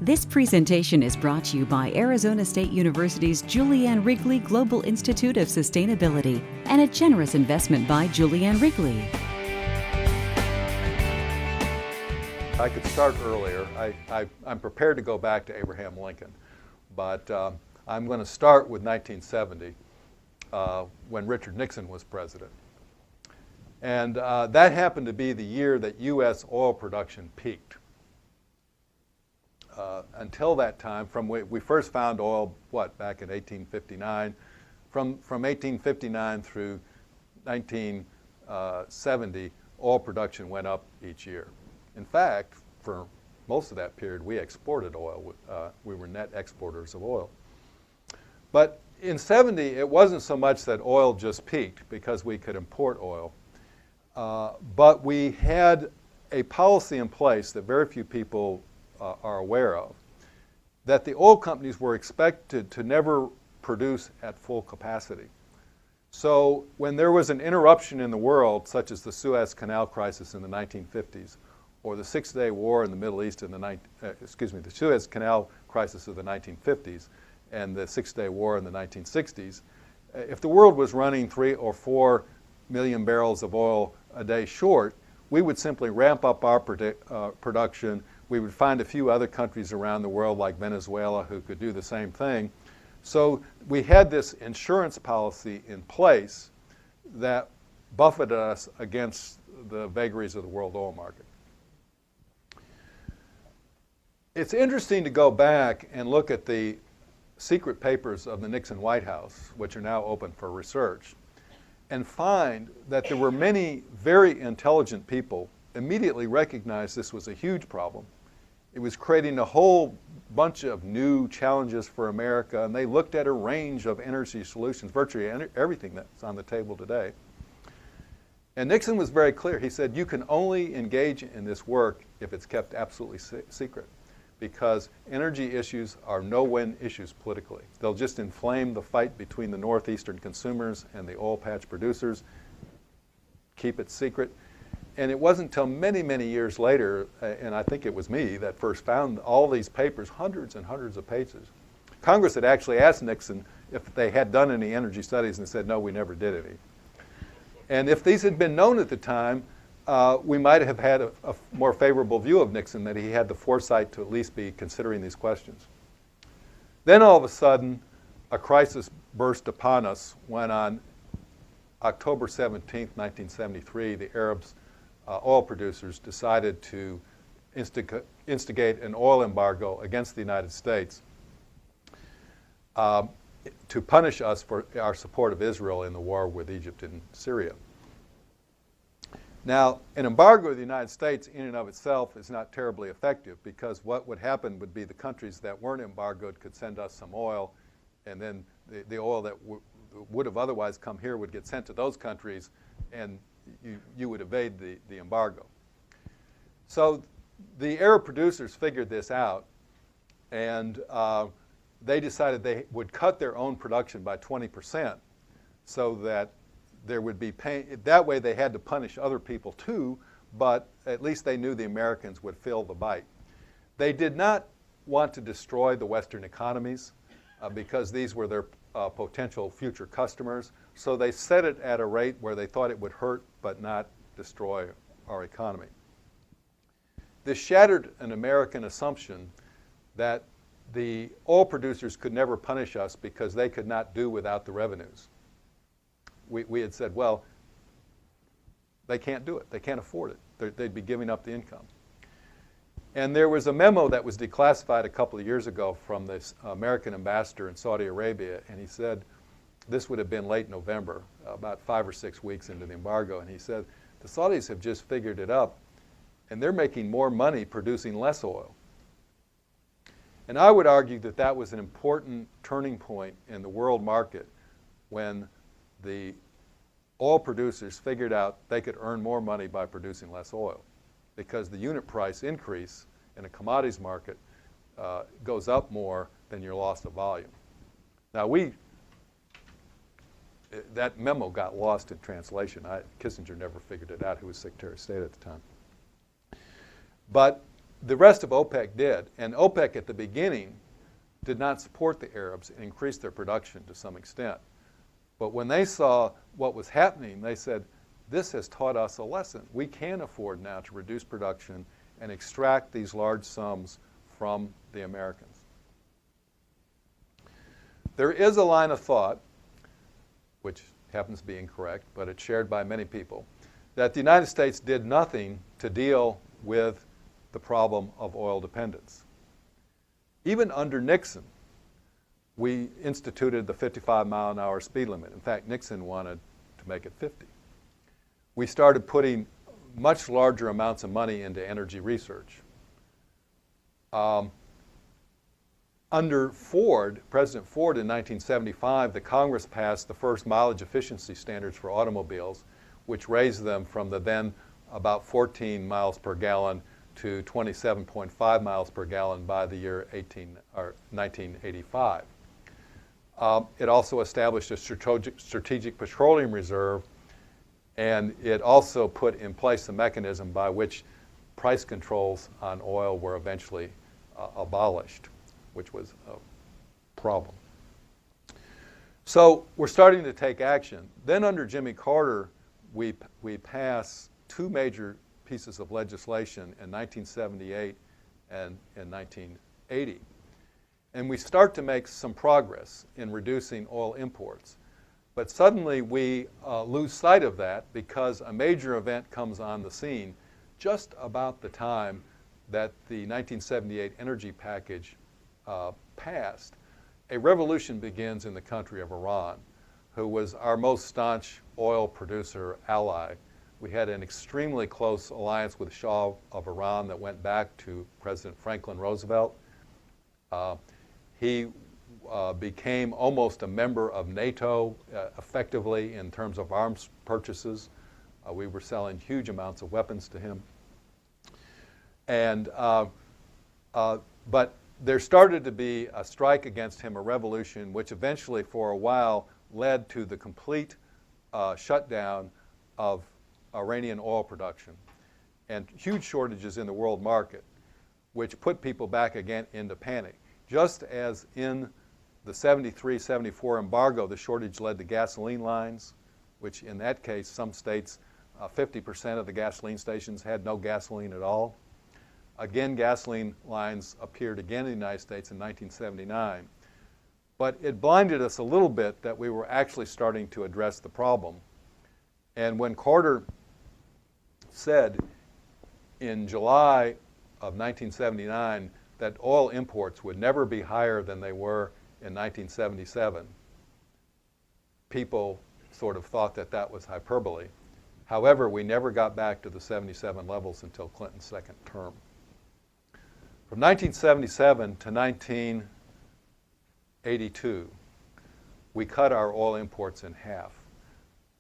This presentation is brought to you by Arizona State University's Julianne Wrigley Global Institute of Sustainability and a generous investment by Julianne Wrigley. I could start earlier. I'm prepared to go back to Abraham Lincoln, but I'm going to start with 1970 when Richard Nixon was president. And that happened to be the year that U.S. oil production peaked. Until that time, we first found oil, back in 1859. From 1859 through 1970, oil production went up each year. In fact, for most of that period, we exported oil. We were net exporters of oil. But in 70, it wasn't so much that oil just peaked because we could import oil, but we had a policy in place that very few people are aware of, that the oil companies were expected to never produce at full capacity. So when there was an interruption in the world, such as the Suez Canal crisis in the 1950s, or the Six-Day War in the Middle East in the Suez Canal crisis of the 1950s and the Six-Day War in the 1960s, if the world was running 3 or 4 million barrels of oil a day short, we would simply ramp up our production. We would find a few other countries around the world like Venezuela who could do the same thing. So we had this insurance policy in place that buffeted us against the vagaries of the world oil market. It's interesting to go back and look at the secret papers of the Nixon White House, which are now open for research, and find that there were many very intelligent people immediately recognized this was a huge problem. It was creating a whole bunch of new challenges for America, and they looked at a range of energy solutions, virtually everything that's on the table today. And Nixon was very clear. He said, you can only engage in this work if it's kept absolutely secret, because energy issues are no-win issues politically. They'll just inflame the fight between the northeastern consumers and the oil patch producers. Keep it secret. And it wasn't until many, many years later, and I think it was me that first found all these papers, hundreds and hundreds of pages. Congress had actually asked Nixon if they had done any energy studies, and said, no, we never did any. And if these had been known at the time, we might have had a more favorable view of Nixon, that he had the foresight to at least be considering these questions. Then all of a sudden, a crisis burst upon us when on October 17th, 1973, the Arabs oil producers decided to instigate an oil embargo against the United States to punish us for our support of Israel in the war with Egypt and Syria. Now, an embargo of the United States in and of itself is not terribly effective, because what would happen would be the countries that weren't embargoed could send us some oil, and then the oil that would have otherwise come here would get sent to those countries, and you would evade the embargo. So the Arab producers figured this out, and they decided they would cut their own production by 20% so that there would be pain. That way they had to punish other people too, but at least they knew the Americans would feel the bite. They did not want to destroy the Western economies because these were their potential future customers. So they set it at a rate where they thought it would hurt but not destroy our economy. This shattered an American assumption that the oil producers could never punish us because they could not do without the revenues. We had said, well, they can't do it. They can't afford it. They'd be giving up the income. And there was a memo that was declassified a couple of years ago from this American ambassador in Saudi Arabia, and he said, this would have been late November, about 5 or 6 weeks into the embargo, and he said, the Saudis have just figured it up, and they're making more money producing less oil. And I would argue that that was an important turning point in the world market when the oil producers figured out they could earn more money by producing less oil, because the unit price increase in a commodities market goes up more than your loss of volume. Now that memo got lost in translation. Kissinger never figured it out, who was Secretary of State at the time. But the rest of OPEC did, and OPEC at the beginning did not support the Arabs and increased their production to some extent. But when they saw what was happening, they said, this has taught us a lesson. We can afford now to reduce production and extract these large sums from the Americans. There is a line of thought, which happens to be incorrect, but it's shared by many people, that the United States did nothing to deal with the problem of oil dependence. Even under Nixon, we instituted the 55-mile-an-hour speed limit. In fact, Nixon wanted to make it 50. We started putting much larger amounts of money into energy research. Under Ford, President Ford in 1975, the Congress passed the first mileage efficiency standards for automobiles, which raised them from the then about 14 miles per gallon to 27.5 miles per gallon by the year 1985. It also established a strategic petroleum reserve, and it also put in place a mechanism by which price controls on oil were eventually abolished, which was a problem. So we're starting to take action. Then under Jimmy Carter, we passed two major pieces of legislation in 1978 and in 1980. And we start to make some progress in reducing oil imports. But suddenly we lose sight of that because a major event comes on the scene just about the time that the 1978 energy package passed. A revolution begins in the country of Iran, who was our most staunch oil producer ally. We had an extremely close alliance with Shah of Iran that went back to President Franklin Roosevelt. He became almost a member of NATO effectively in terms of arms purchases. We were selling huge amounts of weapons to him. And, but there started to be a strike against him, a revolution, which eventually for a while led to the complete shutdown of Iranian oil production and huge shortages in the world market, which put people back again into panic. Just as in the 73-74 embargo, the shortage led to gasoline lines, which in that case, some states, 50% of the gasoline stations had no gasoline at all. Again, gasoline lines appeared again in the United States in 1979. But it blinded us a little bit that we were actually starting to address the problem. And when Carter said in July of 1979 that oil imports would never be higher than they were in 1977, people sort of thought that that was hyperbole. However, we never got back to the 77 levels until Clinton's second term. From 1977 to 1982, we cut our oil imports in half,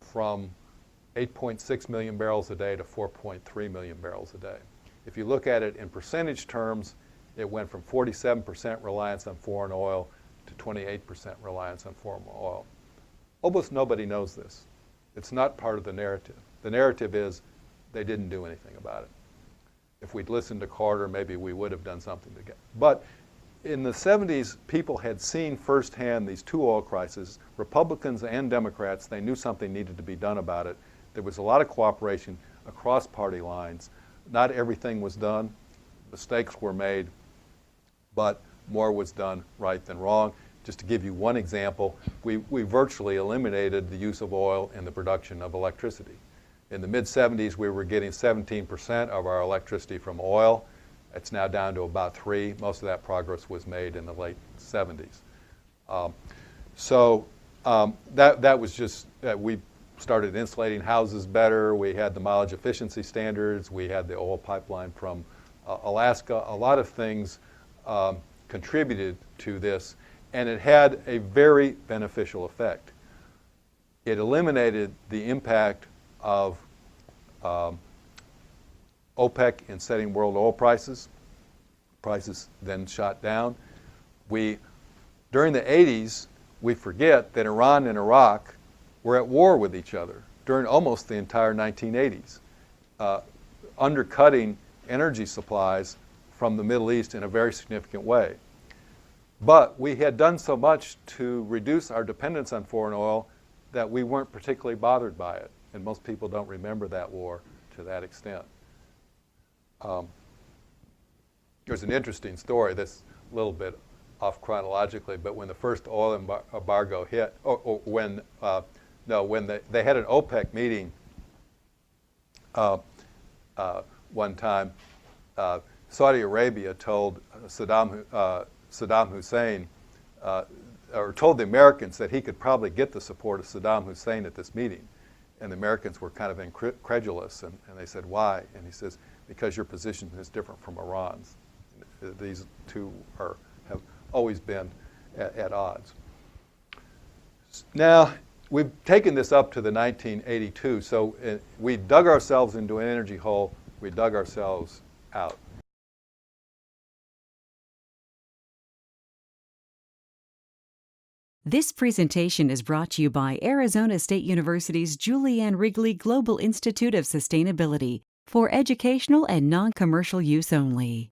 from 8.6 million barrels a day to 4.3 million barrels a day. If you look at it in percentage terms, it went from 47% reliance on foreign oil to 28% reliance on foreign oil. Almost nobody knows this. It's not part of the narrative. The narrative is they didn't do anything about it. If we'd listened to Carter, maybe we would have done something to get. But in the 70s, people had seen firsthand these two oil crises. Republicans and Democrats, they knew something needed to be done about it. There was a lot of cooperation across party lines. Not everything was done. Mistakes were made, but more was done right than wrong. Just to give you one example, we virtually eliminated the use of oil in the production of electricity. In the mid-70s, we were getting 17% of our electricity from oil. It's now down to about 3%. Most of that progress was made in the late 70s. That was just, we started insulating houses better. We had the mileage efficiency standards. We had the oil pipeline from Alaska. A lot of things contributed to this, and it had a very beneficial effect. It eliminated the impact of OPEC in setting world oil prices. Prices then shot down. During the 80s, we forget that Iran and Iraq were at war with each other during almost the entire 1980s, undercutting energy supplies from the Middle East in a very significant way. But we had done so much to reduce our dependence on foreign oil that we weren't particularly bothered by it. And most people don't remember that war to that extent. There's an interesting story that's a little bit off chronologically, but when the first oil embargo hit, when they had an OPEC meeting one time, Saudi Arabia told Saddam Hussein, or told the Americans that he could probably get the support of Saddam Hussein at this meeting. And the Americans were kind of incredulous, and they said, why? And he says, because your position is different from Iran's. These two have always been at odds. Now, we've taken this up to the 1982, so we dug ourselves into an energy hole, we dug ourselves out. This presentation is brought to you by Arizona State University's Julianne Wrigley Global Institute of Sustainability for educational and non-commercial use only.